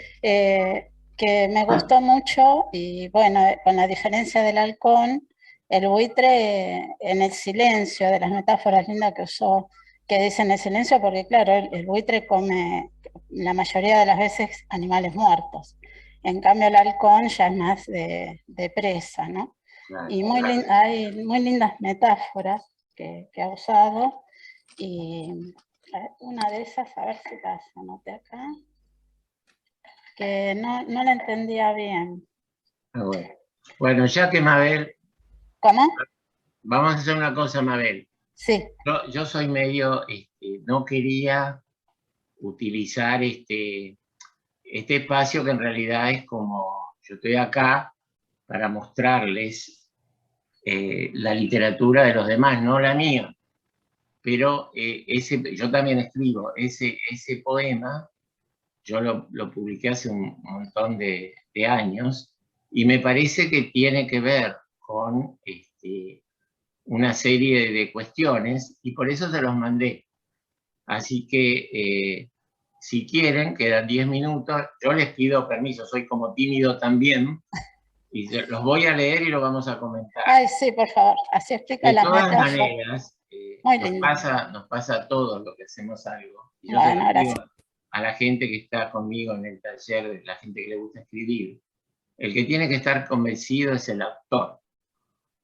que me gustó mucho, y bueno, con la diferencia del halcón, el buitre en el silencio, de las metáforas lindas que usó, que dicen el silencio, porque claro, el buitre come la mayoría de las veces animales muertos. En cambio el halcón ya es más de presa, ¿no? Claro, y hay muy lindas metáforas que ha usado, y una de esas, a ver si las anoté acá, que no la entendía bien. Bueno, ya que Mabel... ¿Cómo? Vamos a hacer una cosa, Mabel. Sí. Yo soy medio, no quería utilizar este espacio, que en realidad es como, yo estoy acá para mostrarles la literatura de los demás, no la mía. Pero yo también escribo ese poema, yo lo publiqué hace un montón de años, y me parece que tiene que ver con una serie de cuestiones, y por eso se los mandé. Así que, si quieren, quedan 10 minutos, yo les pido permiso, soy como tímido también, y los voy a leer y lo vamos a comentar. Ay, sí, por favor, así explica la metáfora. De todas maneras, nos pasa a todos lo que hacemos algo. Y yo bueno, se lo digo a la gente que está conmigo en el taller, la gente que le gusta escribir, el que tiene que estar convencido es el autor.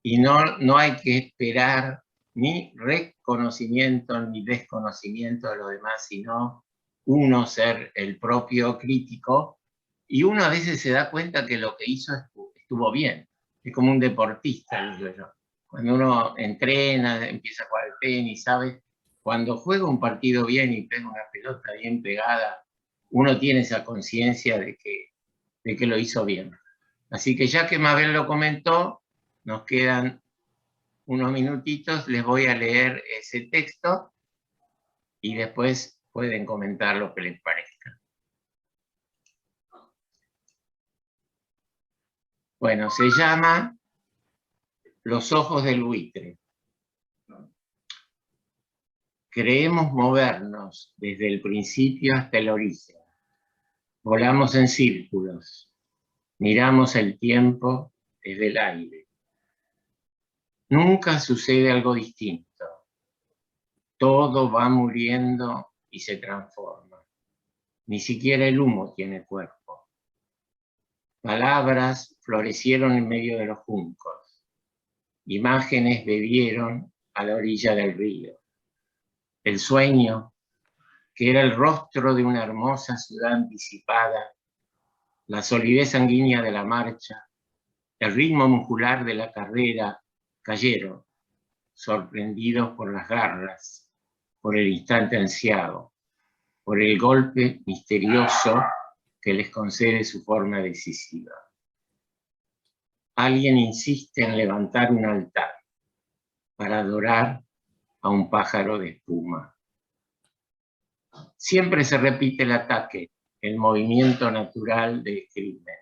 Y no hay que esperar ni reconocimiento ni desconocimiento de los demás, sino uno ser el propio crítico, y uno a veces se da cuenta que lo que hizo estuvo bien. Es como un deportista, digo yo. Cuando uno entrena, empieza a jugar al tenis, ¿sabe? Cuando juega un partido bien y pega una pelota bien pegada, uno tiene esa conciencia de que lo hizo bien. Así que ya que Mabel lo comentó, nos quedan unos minutitos, les voy a leer ese texto y después pueden comentar lo que les parezca. Bueno, se llama Los ojos del buitre. Creemos movernos desde el principio hasta el origen. Volamos en círculos. Miramos el tiempo desde el aire. Nunca sucede algo distinto. Todo va muriendo y se transforma. Ni siquiera el humo tiene cuerpo. Palabras florecieron en medio de los juncos. Imágenes bebieron a la orilla del río. El sueño, que era el rostro de una hermosa ciudad anticipada, la solidez sanguínea de la marcha, el ritmo muscular de la carrera, cayeron, sorprendidos por las garras, por el instante ansiado, por el golpe misterioso que les concede su forma decisiva. Alguien insiste en levantar un altar para adorar a un pájaro de espuma. Siempre se repite el ataque, el movimiento natural del crimen.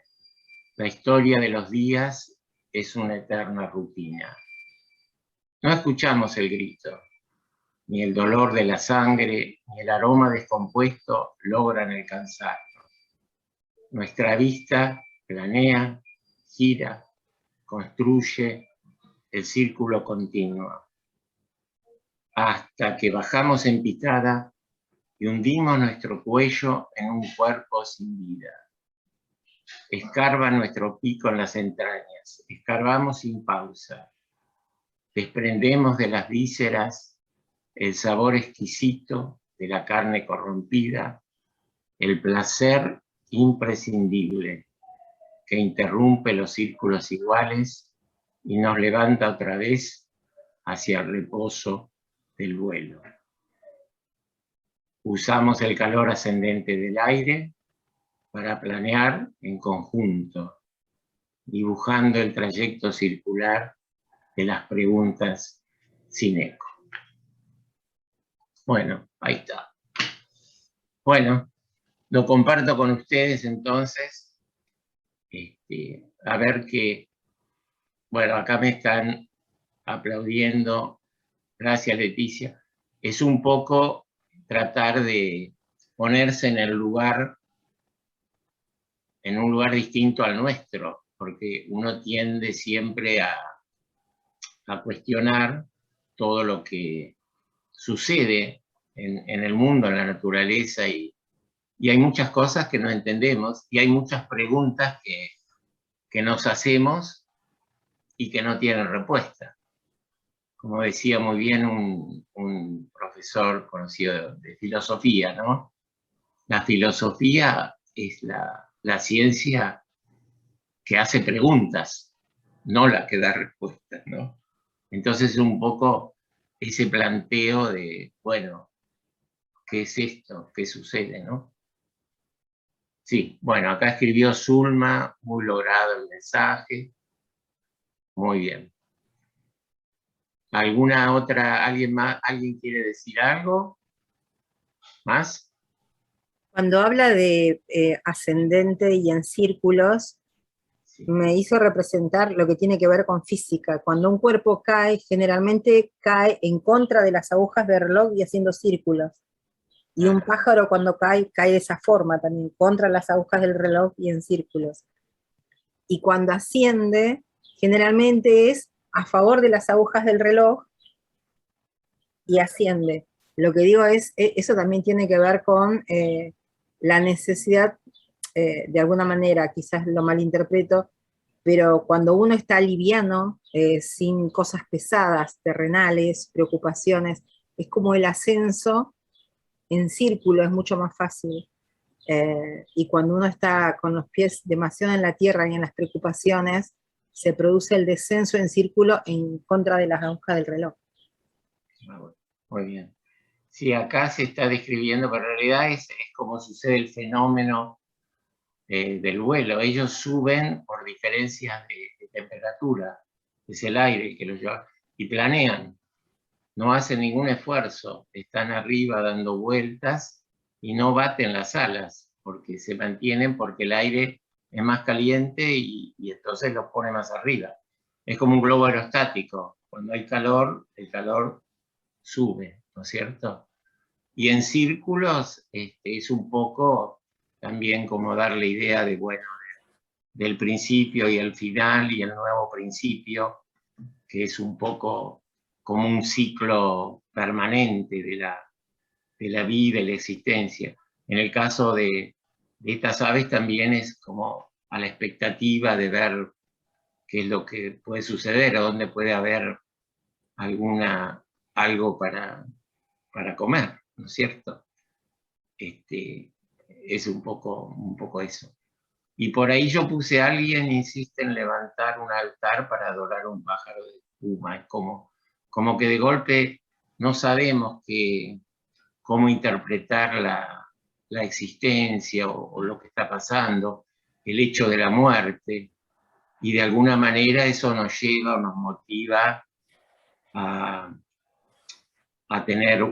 La historia de los días es una eterna rutina. No escuchamos el grito, ni el dolor de la sangre, ni el aroma descompuesto logran alcanzarnos. Nuestra vista planea, gira, construye el círculo continuo, hasta que bajamos en picada y hundimos nuestro cuello en un cuerpo sin vida. Escarba nuestro pico en las entrañas, escarbamos sin pausa. Desprendemos de las vísceras el sabor exquisito de la carne corrompida, el placer imprescindible que interrumpe los círculos iguales y nos levanta otra vez hacia el reposo del vuelo. Usamos el calor ascendente del aire para planear en conjunto, dibujando el trayecto circular de las preguntas sin eco. Bueno, ahí está. Bueno, lo comparto con ustedes entonces. A ver qué... Bueno, acá me están aplaudiendo. Gracias, Leticia. Es un poco tratar de ponerse en un lugar distinto al nuestro, porque uno tiende siempre a cuestionar todo lo que sucede en el mundo, en la naturaleza, y hay muchas cosas que no entendemos, y hay muchas preguntas que nos hacemos y que no tienen respuesta. Como decía muy bien un profesor conocido de filosofía, ¿no? La filosofía es la ciencia que hace preguntas, no la que da respuestas, ¿no? Entonces un poco ese planteo de, bueno, ¿qué es esto? ¿Qué sucede, no? Sí, bueno, acá escribió Zulma, muy logrado el mensaje. Muy bien. ¿Alguna otra, alguien más, alguien quiere decir algo? ¿Más? Cuando habla de ascendente y en círculos, sí, me hizo representar lo que tiene que ver con física. Cuando un cuerpo cae, generalmente cae en contra de las agujas del reloj y haciendo círculos. Y un pájaro cuando cae, cae de esa forma también, contra las agujas del reloj y en círculos. Y cuando asciende, generalmente es a favor de las agujas del reloj y asciende. Lo que digo es, eso también tiene que ver con la necesidad, de alguna manera, quizás lo malinterpreto, pero cuando uno está liviano, sin cosas pesadas, terrenales, preocupaciones, es como el ascenso en círculo, es mucho más fácil. Y cuando uno está con los pies demasiado en la tierra y en las preocupaciones, se produce el descenso en círculo en contra de las agujas del reloj. Muy bien. Sí, acá se está describiendo, pero en realidad es como sucede el fenómeno del vuelo. Ellos suben por diferencias de temperatura, es el aire que los lleva, y planean, no hacen ningún esfuerzo, están arriba dando vueltas y no baten las alas, porque se mantienen, porque el aire es más caliente y entonces los pone más arriba. Es como un globo aerostático, cuando hay calor, el calor sube, ¿no es cierto? Y en círculos es un poco también como dar la idea de, bueno, del principio y el final y el nuevo principio, que es un poco como un ciclo permanente de la vida y la existencia. En el caso de estas aves también es como a la expectativa de ver qué es lo que puede suceder o dónde puede haber algo para comer, ¿no es cierto? Es un poco eso. Y por ahí yo puse, alguien insiste en levantar un altar para adorar a un pájaro de espuma. Es como que de golpe no sabemos cómo interpretar la existencia o lo que está pasando, el hecho de la muerte, y de alguna manera eso nos lleva o nos motiva a tener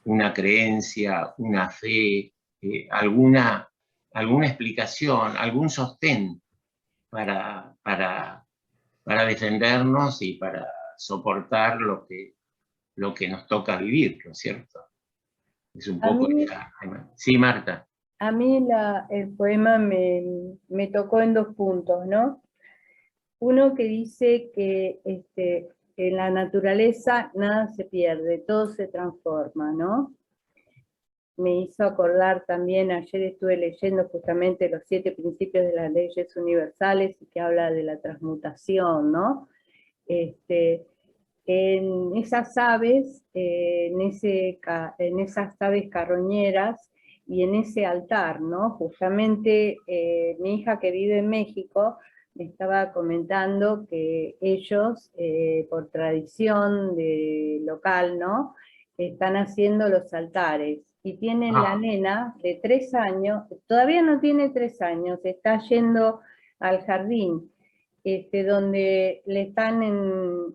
una creencia, una fe, alguna explicación, algún sostén para defendernos y para soportar lo que nos toca vivir, ¿no es cierto? Es un poco... Sí, Marta. A mí el poema me tocó en 2 puntos, ¿no? Uno que dice que en la naturaleza nada se pierde, todo se transforma, ¿no? Me hizo acordar también, ayer estuve leyendo justamente los 7 principios de las leyes universales, y que habla de la transmutación, ¿no? En esas aves, en esas aves carroñeras y en ese altar, ¿no? Justamente mi hija, que vive en México, me estaba comentando que ellos, por tradición local, ¿no?, están haciendo los altares, y tienen la nena de 3 años, todavía no tiene 3 años, está yendo al jardín, donde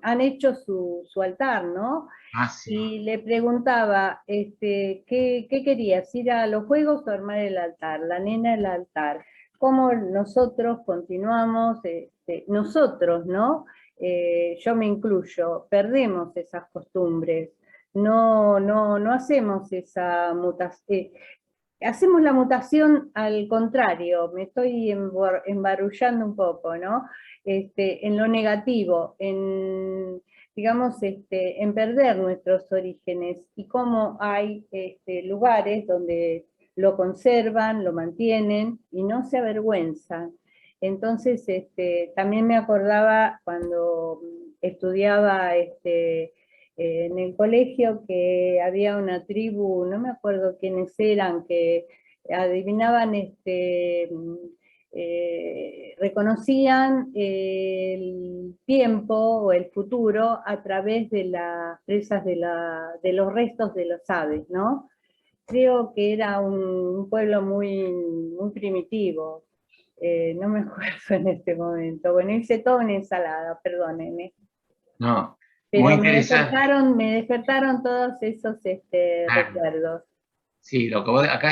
han hecho su altar, ¿no? Sí. Y le preguntaba, ¿qué querías? ¿Ir a los juegos o armar el altar? La nena el altar. ¿Cómo nosotros continuamos, nosotros, ¿no? Yo me incluyo, perdemos esas costumbres, no hacemos esa mutación, hacemos la mutación al contrario, me estoy embarullando un poco, ¿no? En lo negativo, digamos, en perder nuestros orígenes, y cómo hay lugares donde lo conservan, lo mantienen y no se avergüenzan. Entonces, también me acordaba cuando estudiaba en el colegio, que había una tribu, no me acuerdo quiénes eran, que adivinaban, reconocían el tiempo o el futuro a través de las presas de los restos de los aves, ¿no? Creo que era un pueblo muy, muy primitivo, no me acuerdo en este momento. Bueno, hice toda una ensalada, perdónenme. No, pero muy me interesante. despertaron todos esos recuerdos. Sí, acá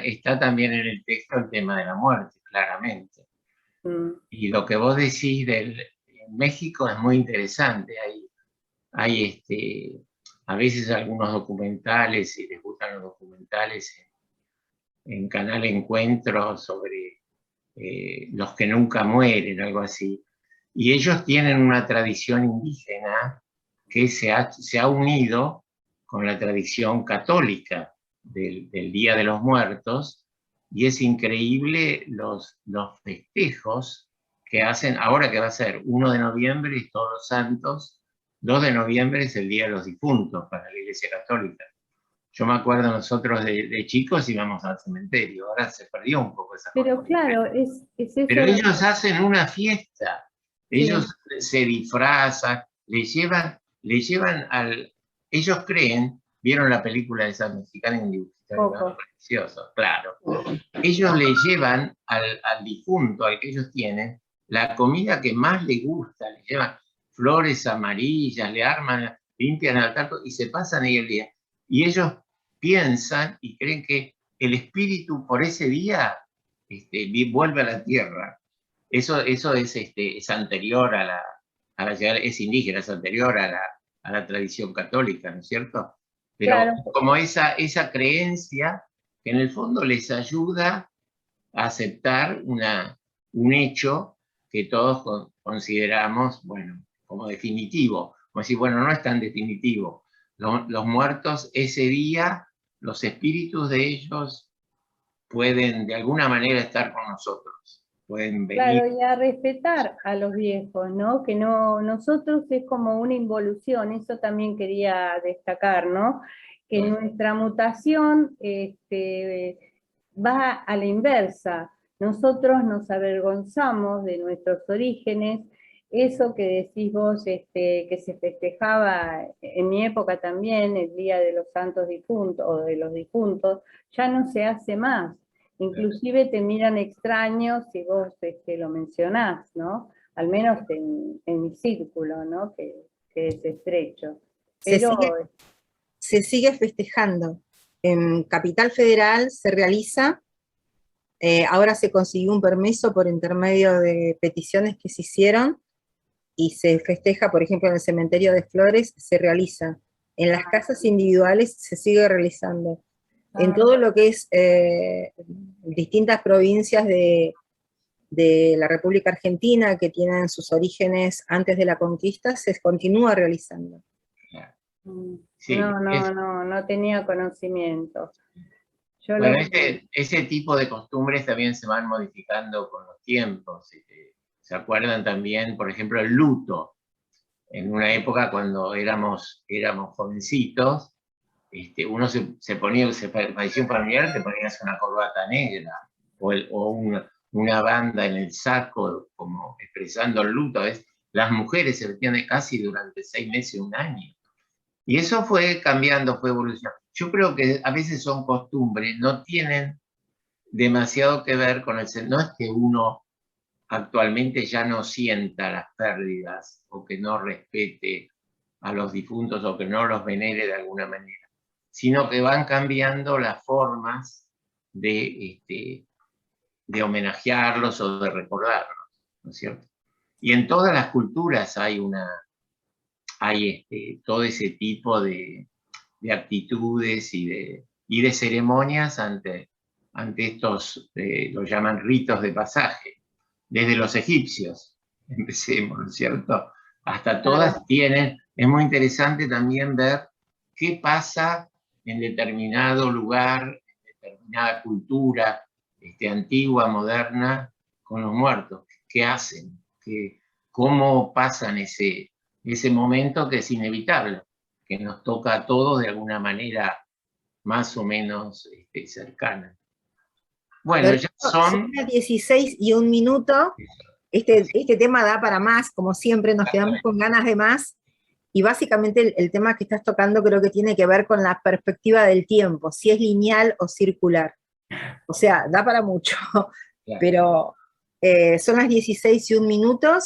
está también en el texto el tema de la muerte, claramente. Y lo que vos decís en México es muy interesante. Hay a veces algunos documentales, si les gustan los documentales, en Canal Encuentro, sobre los que nunca mueren, algo así. Y ellos tienen una tradición indígena que se ha unido con la tradición católica del Día de los Muertos, y es increíble los festejos que hacen, ahora que va a ser 1 de noviembre es Todos los Santos, 2 de noviembre es el Día de los Difuntos para la Iglesia Católica. Yo me acuerdo, nosotros de chicos íbamos al cementerio, ahora se perdió un poco esa cosa. Pero claro, es eso. Pero ellos hacen una fiesta, Ellos se disfrazan, le llevan ellos creen, vieron la película de esa mexicana en dibujito, precioso, claro. Ellos le llevan al difunto, al que ellos tienen, la comida que más le gusta, le llevan flores amarillas, le arman, limpian el altar y se pasan ahí el día. Y ellos piensan y creen que el espíritu por ese día vuelve a la tierra. Eso es anterior a la llegada, es indígena, es anterior a la tradición católica, ¿no es cierto? Pero claro, como esa creencia que en el fondo les ayuda a aceptar un hecho que todos consideramos, bueno, como definitivo. Como decir, bueno, no es tan definitivo. Los muertos ese día, los espíritus de ellos pueden de alguna manera estar con nosotros. Pueden venir. claro, y a respetar a los viejos, ¿no? Que no, nosotros es como una involución, eso también quería destacar, ¿no? Que nuestra mutación va a la inversa. Nosotros nos avergonzamos de nuestros orígenes, eso que decís vos, que se festejaba en mi época también, el Día de los Santos Difuntos, o de los difuntos, ya no se hace más. Inclusive te miran extraños si vos lo mencionás, ¿no? Al menos en mi círculo, ¿no? Que es estrecho. Pero, se sigue festejando. En Capital Federal se realiza, ahora se consiguió un permiso por intermedio de peticiones que se hicieron, y se festeja, por ejemplo, en el cementerio de Flores, se realiza. En las casas individuales se sigue realizando. En todo lo que es distintas provincias de la República Argentina que tienen sus orígenes antes de la conquista, se continúa realizando. Sí, no tenía conocimiento. Bueno, ese tipo de costumbres también se van modificando con los tiempos. ¿Se acuerdan también, por ejemplo, el luto? En una época cuando éramos jovencitos, uno se ponía, se falleció un familiar, te ponías una corbata negra, o una banda en el saco, como expresando el luto. Las mujeres se vestían casi durante 6 meses, 1 año. Y eso fue cambiando, fue evolucionando. Yo creo que a veces son costumbres, no tienen demasiado que ver con no es que uno actualmente ya no sienta las pérdidas, o que no respete a los difuntos, o que no los venere de alguna manera, sino que van cambiando las formas de homenajearlos o de recordarlos, ¿no es cierto? Y en todas las culturas hay todo ese tipo de actitudes y de ceremonias ante estos, lo llaman ritos de pasaje. Desde los egipcios, empecemos, ¿no es cierto? Hasta todas tienen, es muy interesante también ver qué pasa en determinado lugar, en determinada cultura, antigua, moderna, con los muertos. ¿Qué hacen? ¿Cómo pasan ese momento que es inevitable, que nos toca a todos de alguna manera más o menos cercana? Bueno, ya son las 16:01. Este tema da para más, como siempre, nos quedamos con ganas de más, y básicamente el tema que estás tocando creo que tiene que ver con la perspectiva del tiempo, si es lineal o circular. O sea, da para mucho, pero son las 16:01,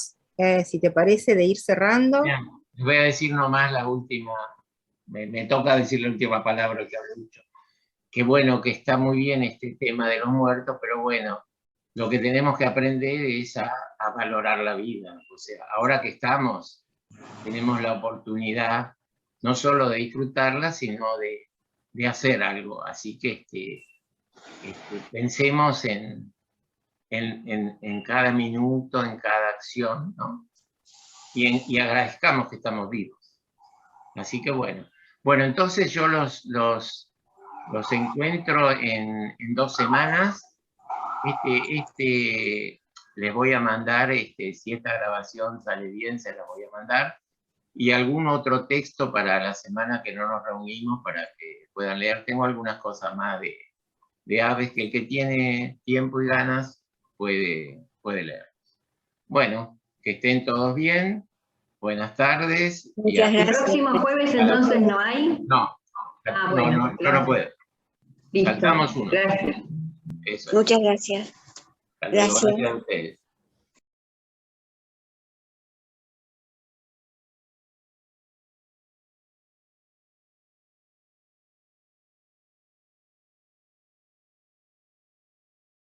si te parece, de ir cerrando. Bien, voy a decir nomás la última, me toca decir la última palabra que habré dicho. Que bueno, que está muy bien este tema de los muertos, pero bueno, lo que tenemos que aprender es a valorar la vida. O sea, ahora que tenemos la oportunidad no solo de disfrutarla, sino de hacer algo. Así que pensemos en cada minuto, en cada acción, ¿no? Y agradezcamos que estamos vivos. Así que bueno. Bueno, entonces yo los encuentro en 2 semanas. Les voy a mandar, si esta grabación sale bien, se las voy a mandar, y algún otro texto para la semana que no nos reunimos para que puedan leer. Tengo algunas cosas más de aves que el que tiene tiempo y ganas puede leer. Bueno, que que estén todos bien. Buenas tardes. Muchas gracias. ¿El próximo jueves entonces no hay? No. Bueno, yo no puedo. Listo. Saltamos uno. Gracias. Eso. Muchas gracias. Gracias a ustedes.